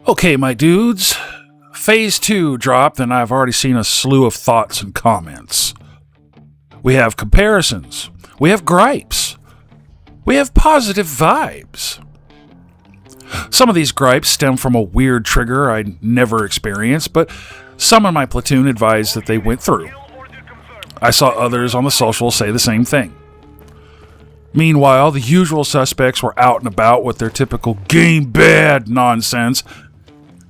Okay, my dudes. Phase 2 dropped, and I've already seen a slew of thoughts and comments. We have comparisons. We have gripes. We have positive vibes. Some of these gripes stem from a weird trigger I never experienced, but some in my platoon advised that they went through. I saw others on the social say the same thing. Meanwhile, the usual suspects were out and about with their typical game bad nonsense,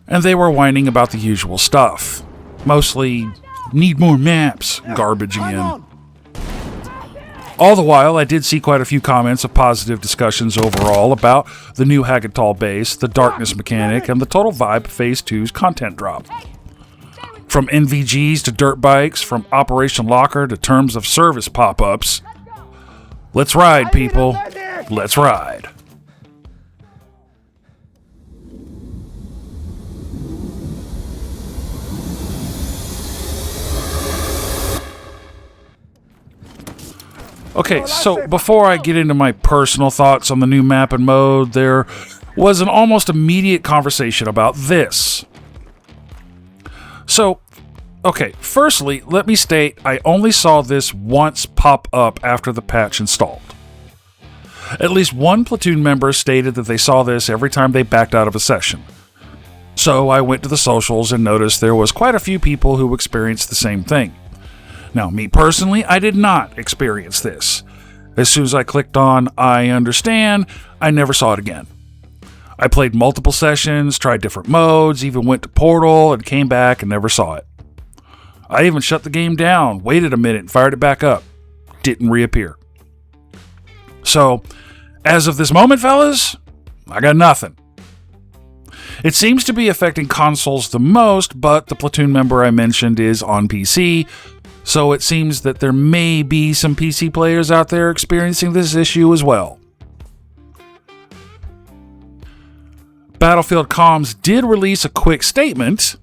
and they were whining about the usual stuff. Mostly, need more maps, garbage again. All the while, I did see quite a few comments of positive discussions overall about the new Hagental Base, the darkness mechanic, and the total vibe of Phase 2's content drop. From NVGs to dirt bikes, from Operation Locker to terms of service pop-ups. Let's ride, people. Let's ride. Okay, so before I get into my personal thoughts on the new map and mode, there was an almost immediate conversation about this. So, okay, firstly, let me state I only saw this once pop up after the patch installed. At least one platoon member stated that they saw this every time they backed out of a session. So I went to the socials and noticed there was quite a few people who experienced the same thing. Now, me personally, I did not experience this. As soon as I clicked on I understand, I never saw it again. I played multiple sessions, tried different modes, even went to Portal and came back and never saw it. I even shut the game down, waited a minute, and fired it back up. Didn't reappear. So, as of this moment, fellas, I got nothing. It seems to be affecting consoles the most, but the platoon member I mentioned is on PC, so it seems that there may be some PC players out there experiencing this issue as well. Battlefield Comms did release a quick statement.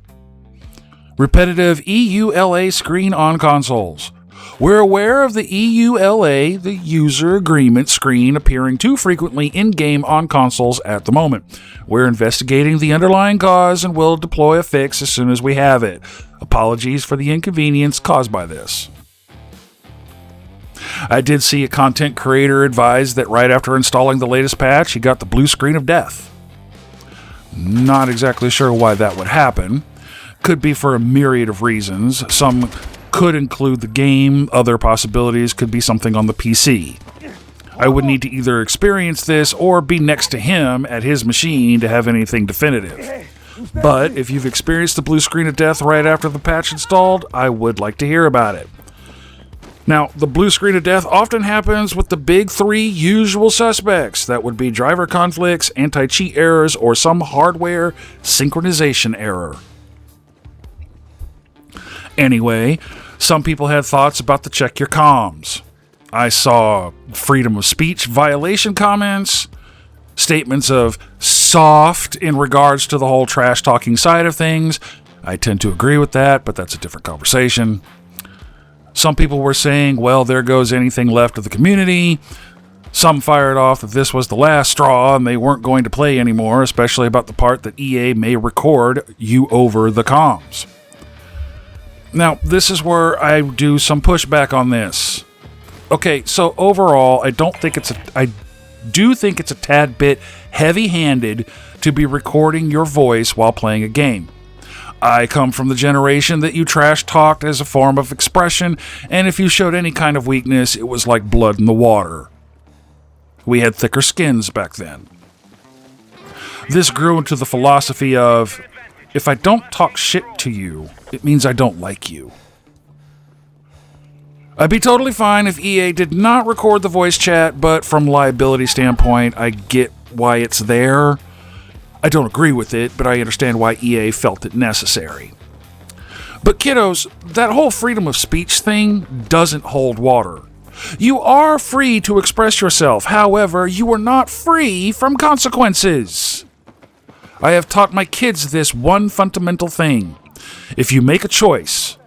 Repetitive EULA screen on consoles. We're aware of the EULA, the user agreement screen, appearing too frequently in-game on consoles at the moment. We're investigating the underlying cause and will deploy a fix as soon as we have it. Apologies for the inconvenience caused by this. I did see a content creator advise that right after installing the latest patch, he got the blue screen of death. Not exactly sure why that would happen. Could be for a myriad of reasons. Some could include the game, other possibilities could be something on the PC. I would need to either experience this or be next to him at his machine to have anything definitive. But if you've experienced the blue screen of death right after the patch installed, I would like to hear about it. Now, the blue screen of death often happens with the big three usual suspects. That would be driver conflicts, anti-cheat errors, or some hardware synchronization error. Anyway, some people had thoughts about the check your comms. I saw freedom of speech violation comments, statements of soft in regards to the whole trash talking side of things. I tend to agree with that, but that's a different conversation. Some people were saying, well, there goes anything left of the community. Some fired off that this was the last straw and they weren't going to play anymore, especially about the part that EA may record you over the comms. Now, this is where I do some pushback on this. Okay, so overall, I do think it's a tad bit heavy-handed to be recording your voice while playing a game. I come from the generation that you trash-talked as a form of expression, and if you showed any kind of weakness, it was like blood in the water. We had thicker skins back then. This grew into the philosophy of, if I don't talk shit to you, it means I don't like you. I'd be totally fine if EA did not record the voice chat, but from liability standpoint, I get why it's there. I don't agree with it, but I understand why EA felt it necessary. But kiddos, that whole freedom of speech thing doesn't hold water. You are free to express yourself, however, you are not free from consequences. I have taught my kids this one fundamental thing. If you make a choice,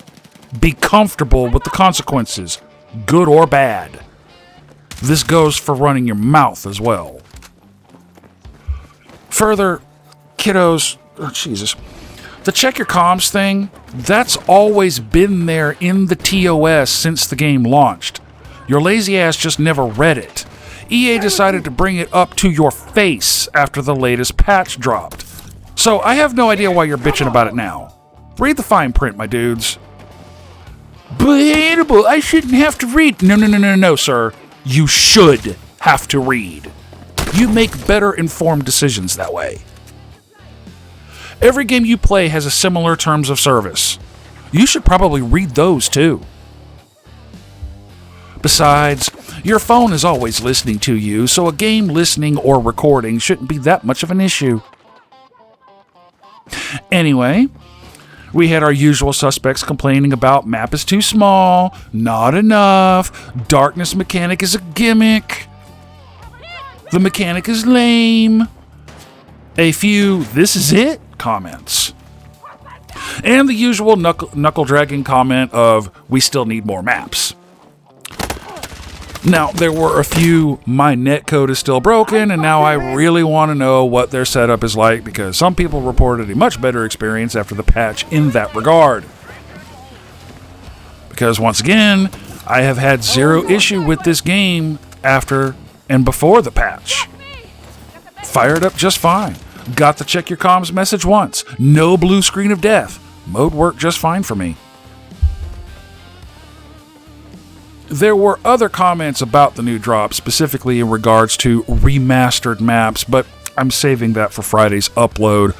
be comfortable with the consequences, good or bad. This goes for running your mouth as well. Further, kiddos, Oh, Jesus. The check your comms thing, that's always been there in the ToS since the game launched. Your lazy ass just never read it. EA decided to bring it up to your face after the latest patch dropped. So I have no idea why you're bitching about it now. Read the fine print, my dudes. But Hannibal, I shouldn't have to read. No, sir. You should have to read. You make better informed decisions that way. Every game you play has a similar terms of service. You should probably read those too. Besides, your phone is always listening to you, so a game listening or recording shouldn't be that much of an issue. Anyway, we had our usual suspects complaining about map is too small, not enough, darkness mechanic is a gimmick, the mechanic is lame, a few this is it comments, and the usual knuckle-dragging comment of we still need more maps. Now, there were a few, my netcode is still broken, and now I really want to know what their setup is like, because some people reported a much better experience after the patch in that regard. Because once again, I have had zero issue with this game after and before the patch. Fired up just fine. Got the check your comms message once. No blue screen of death. Mode worked just fine for me. There were other comments about the new drop, specifically in regards to remastered maps, but I'm saving that for Friday's upload.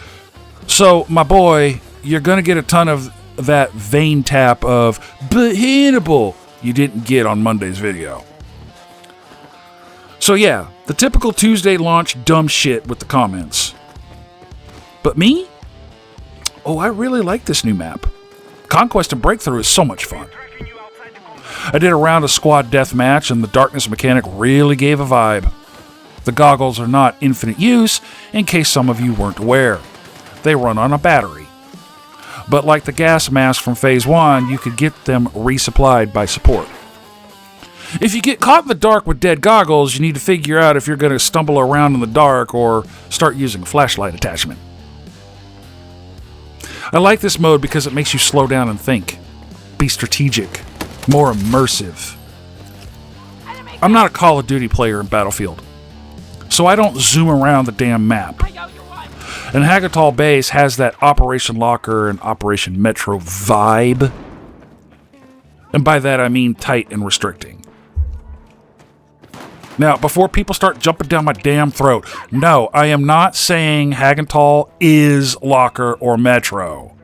So, my boy, you're going to get a ton of that vein tap of, but Hannibal, you didn't get on Monday's video. So yeah, the typical Tuesday launch dumb shit with the comments. But me? Oh, I really like this new map. Conquest and Breakthrough is so much fun. I did a round of squad deathmatch, and the darkness mechanic really gave a vibe. The goggles are not infinite use, in case some of you weren't aware. They run on a battery. But like the gas mask from Phase 1, you could get them resupplied by support. If you get caught in the dark with dead goggles, you need to figure out if you're going to stumble around in the dark or start using a flashlight attachment. I like this mode because it makes you slow down and think. Be strategic. More immersive. I'm not a Call of Duty player in Battlefield, so I don't zoom around the damn map. And Hagental Base has that Operation Locker and Operation Metro vibe. And by that I mean tight and restricting. Now, before people start jumping down my damn throat, no, I am not saying Hagental is Locker or Metro.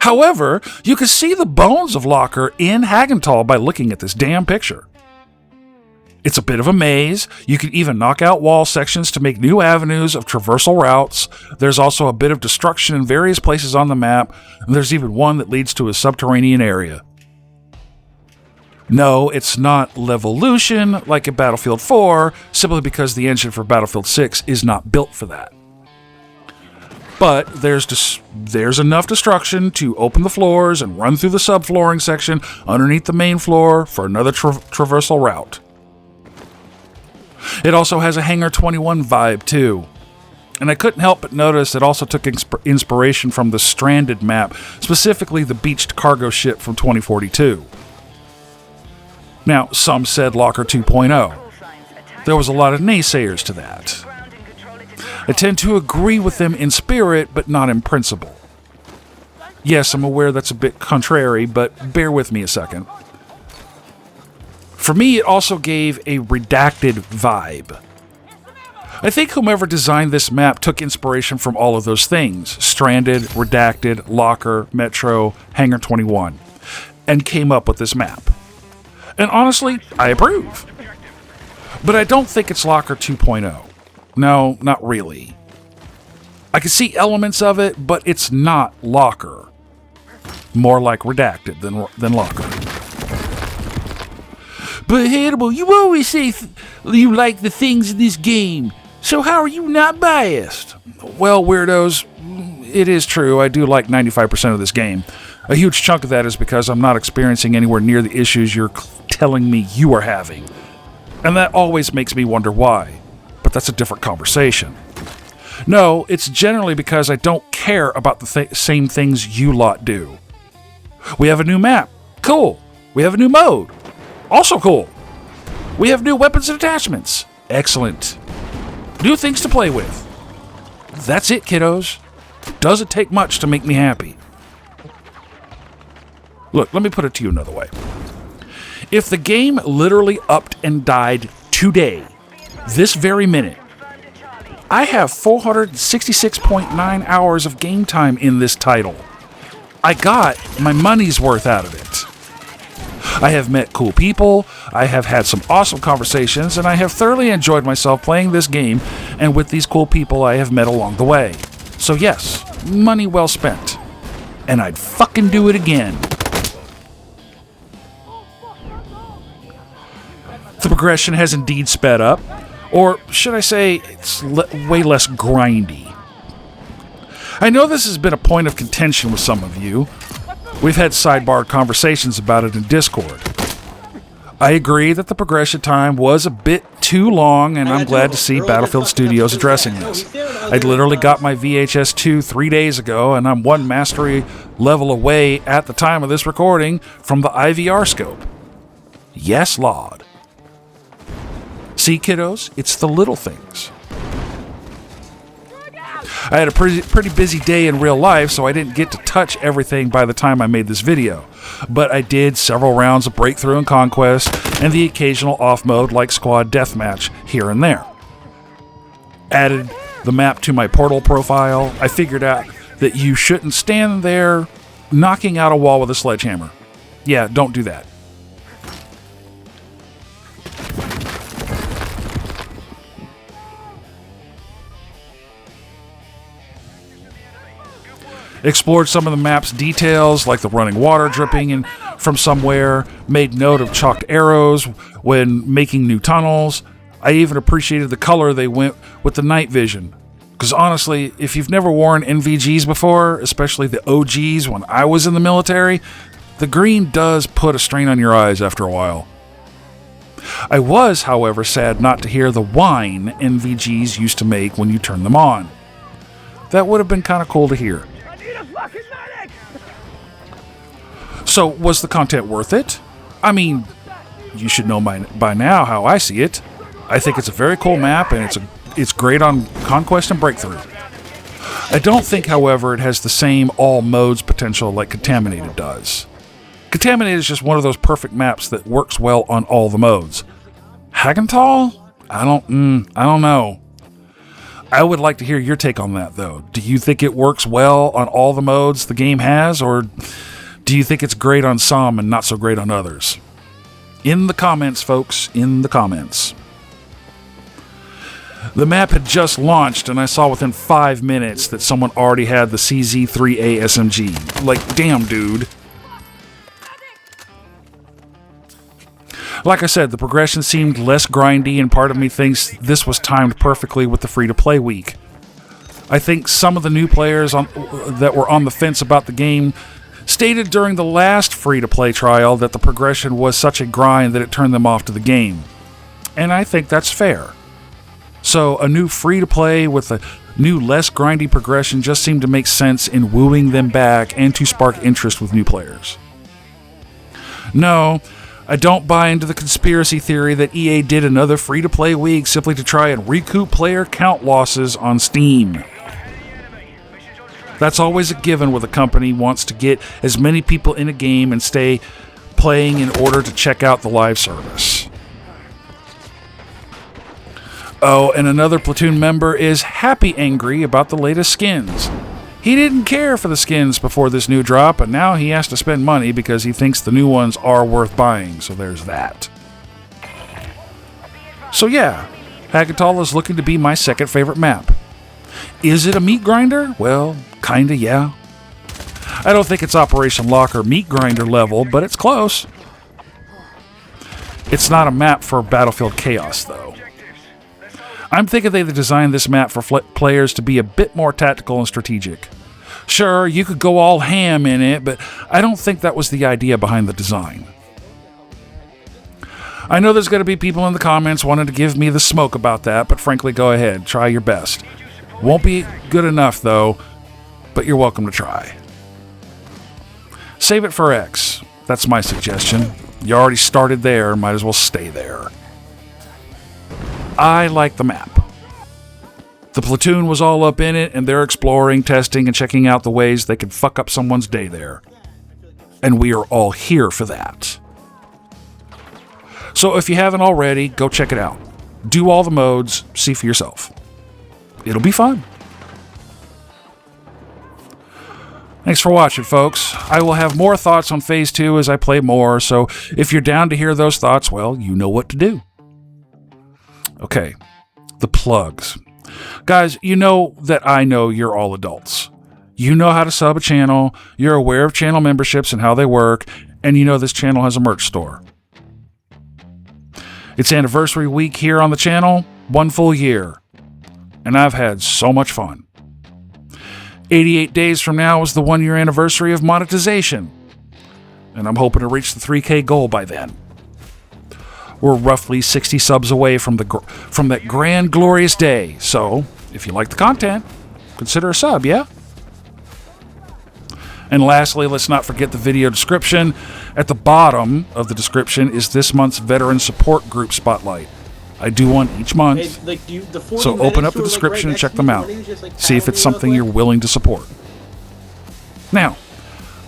However, you can see the bones of Locker in Hagental by looking at this damn picture. It's a bit of a maze. You can even knock out wall sections to make new avenues of traversal routes. There's also a bit of destruction in various places on the map, and there's even one that leads to a subterranean area. No, it's not Levolution like in Battlefield 4, simply because the engine for Battlefield 6 is not built for that. But there's enough destruction to open the floors and run through the subflooring section underneath the main floor for another traversal route. It also has a Hangar 21 vibe too. And I couldn't help but notice it also took inspiration from the Stranded map, specifically the beached cargo ship from 2042. Now, some said Locker 2.0. There was a lot of naysayers to that. I tend to agree with them in spirit, but not in principle. Yes, I'm aware that's a bit contrary, but bear with me a second. For me, it also gave a redacted vibe. I think whomever designed this map took inspiration from all of those things, Stranded, Redacted, Locker, Metro, Hangar 21, and came up with this map. And honestly, I approve. But I don't think it's Locker 2.0. No, not really. I can see elements of it, but it's not Locker. More like Redacted than Locker. But Hannibal, you always say you like the things in this game, so how are you not biased? Well, weirdos, it is true. I do like 95% of this game. A huge chunk of that is because I'm not experiencing anywhere near the issues you're telling me you are having. And that always makes me wonder why. But that's a different conversation. No, it's generally because I don't care about the same things you lot do. We have a new map. Cool. We have a new mode. Also cool. We have new weapons and attachments. Excellent. New things to play with. That's it, kiddos. Doesn't take much to make me happy. Look, let me put it to you another way. If the game literally upped and died today, this very minute, I have 466.9 hours of game time in this title. I got my money's worth out of it. I have met cool people, I have had some awesome conversations, and I have thoroughly enjoyed myself playing this game and with these cool people I have met along the way. So yes, money well spent. And I'd fucking do it again. The progression has indeed sped up, or should I say, it's way less grindy. I know this has been a point of contention with some of you. We've had sidebar conversations about it in Discord. I agree that the progression time was a bit too long, and I'm glad to see Battlefield Studios addressing this. I literally got my VHS 2 3 days ago, and I'm one mastery level away at the time of this recording from the IVR scope. Yes, Lord. See, kiddos, it's the little things. I had a pretty busy day in real life, so I didn't get to touch everything by the time I made this video. But I did several rounds of Breakthrough and Conquest, and the occasional off-mode like Squad Deathmatch here and there. Added the map to my Portal profile. I figured out that you shouldn't stand there knocking out a wall with a sledgehammer. Yeah, don't do that. Explored some of the map's details, like the running water dripping in from somewhere, made note of chalked arrows when making new tunnels. I even appreciated the color they went with the night vision. Because honestly, if you've never worn NVGs before, especially the OGs when I was in the military, the green does put a strain on your eyes after a while. I was, however, sad not to hear the whine NVGs used to make when you turn them on. That would have been kind of cool to hear. So, was the content worth it? I mean, you should know by now how I see it. I think it's a very cool map, and it's great on Conquest and Breakthrough. I don't think, however, it has the same all modes potential like Contaminated does. Contaminated is just one of those perfect maps that works well on all the modes. Hagental? I don't know. I would like to hear your take on that, though. Do you think it works well on all the modes the game has, or do you think it's great on some and not so great on others? In the comments, folks, in the comments. The map had just launched, and I saw within 5 minutes that someone already had the CZ3A SMG. Like, damn, dude. Like I said, the progression seemed less grindy, and part of me thinks this was timed perfectly with the free-to-play week. I think some of the new players that were on the fence about the game stated during the last free-to-play trial that the progression was such a grind that it turned them off to the game. And I think that's fair. So a new free-to-play with a new, less grindy progression just seemed to make sense in wooing them back and to spark interest with new players. No, I don't buy into the conspiracy theory that EA did another free-to-play week simply to try and recoup player count losses on Steam. That's always a given when a company wants to get as many people in a game and stay playing in order to check out the live service. Oh, and another Platoon member is happy angry about the latest skins. He didn't care for the skins before this new drop, and now he has to spend money because he thinks the new ones are worth buying, so there's that. So yeah, Hagatal is looking to be my second favorite map. Is it a meat grinder? Well, kinda, yeah. I don't think it's Operation Locker meat grinder level, but it's close. It's not a map for Battlefield Chaos, though. I'm thinking they designed this map for players to be a bit more tactical and strategic. Sure, you could go all ham in it, but I don't think that was the idea behind the design. I know there's going to be people in the comments wanting to give me the smoke about that, but frankly, go ahead, try your best. Won't be good enough, though. but you're welcome to try. Save it for X. That's my suggestion. You already started there, might as well stay there. I like the map. The Platoon was all up in it, and they're exploring, testing, and checking out the ways they can fuck up someone's day there. And we are all here for that. So if you haven't already, go check it out. Do all the modes, see for yourself. It'll be fun. Thanks for watching, folks. I will have more thoughts on Phase 2 as I play more, so if you're down to hear those thoughts, well, you know what to do. Okay, the plugs. Guys, you know that I know you're all adults. You know how to sub a channel, you're aware of channel memberships and how they work, and you know this channel has a merch store. It's anniversary week here on the channel, 1 full year, and I've had so much fun. 88 days from now is the 1-year anniversary of monetization, and I'm hoping to reach the 3K goal by then. We're roughly 60 subs away from that grand, glorious day, so if you like the content, consider a sub, yeah? And lastly, let's not forget the video description. At the bottom of the description is this month's Veteran Support Group Spotlight. I do one each month, so open up the description and check them out. See if it's something you're willing to support. Now,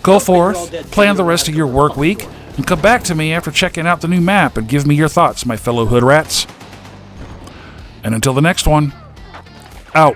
go forth, plan the rest of your work week, and come back to me after checking out the new map and give me your thoughts, my fellow hood rats. And until the next one, out.